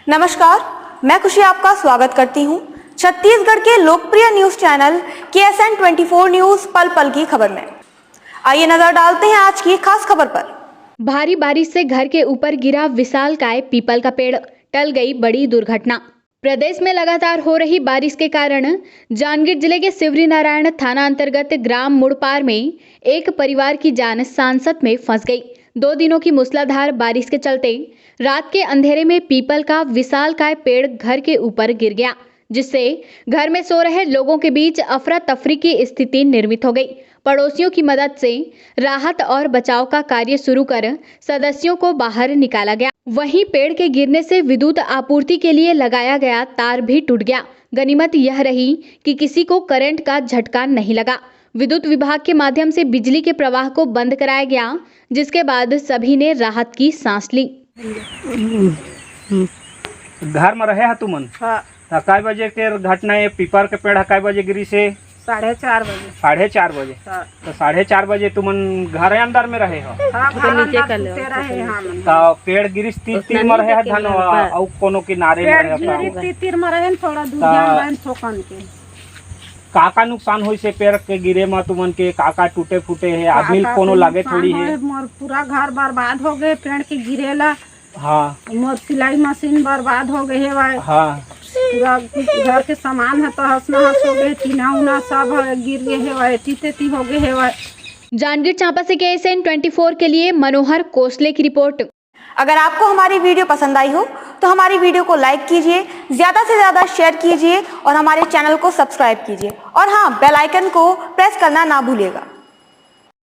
नमस्कार, मैं खुशी आपका स्वागत करती हूं छत्तीसगढ़ के लोकप्रिय न्यूज चैनल KSN 24 न्यूज पल पल की खबर में। आइए नजर डालते हैं आज की खास खबर पर। भारी बारिश से घर के ऊपर गिरा विशालकाय पीपल का पेड़, टल गई बड़ी दुर्घटना। प्रदेश में लगातार हो रही बारिश के कारण जांजगीर जिले के शिवरी नारायण थाना अंतर्गत ग्राम मुड़पार में एक परिवार की जान सांसत में फंस गई। 2 दिनों की मूसलाधार बारिश के चलते रात के अंधेरे में पीपल का विशालकाय पेड़ घर के ऊपर गिर गया, जिससे घर में सो रहे लोगों के बीच अफरा तफरी की स्थिति निर्मित हो गई। पड़ोसियों की मदद से राहत और बचाव का कार्य शुरू कर सदस्यों को बाहर निकाला गया। वहीं पेड़ के गिरने से विद्युत आपूर्ति के लिए लगाया गया तार भी टूट गया। गनीमत यह रही कि किसी को करंट का झटका नहीं लगा। विद्युत विभाग के माध्यम से बिजली के प्रवाह को बंद कराया गया, जिसके बाद सभी ने राहत की सांस ली। घर में रहे है तुमन? हाँ। काय बजे के घटना है? पीपर के पेड़ काय बजे गिरी से? 4:30 बजे। 4:30 बजे। हाँ। तो 4:30 बजे तुमन घर अंदर में रहे हो? हाँ, नीचे कर रहे हैं। तो पेड़ गिरिस तीर में रहे है धन और कोनो किनारे में रहे? तीर में रहे, थोड़ा दूर जान ठोकन के। काका नुकसान हुई से पेड़ के गिरे में तुमन के? काका टूटे फूटे है? आदमी कोनो लगे थोड़ी है? मोर पूरा घर बर्बाद हो गए पेड़ के गिरेला। हाँ। मोर सिलाई मशीन बर्बाद हो गए है। हाँ। पूरा घर के सामान है तो हंस हो गए, टीना उना सब गिर गए है, ती हो गए है। जांजगीर चांपा से KSN 24 के लिए मनोहर कोसले की रिपोर्ट। अगर आपको हमारी वीडियो पसंद आई हो तो हमारी वीडियो को लाइक कीजिए, ज्यादा से ज्यादा शेयर कीजिए और हमारे चैनल को सब्सक्राइब कीजिए और हाँ, बेल आइकन को प्रेस करना ना भूलिएगा।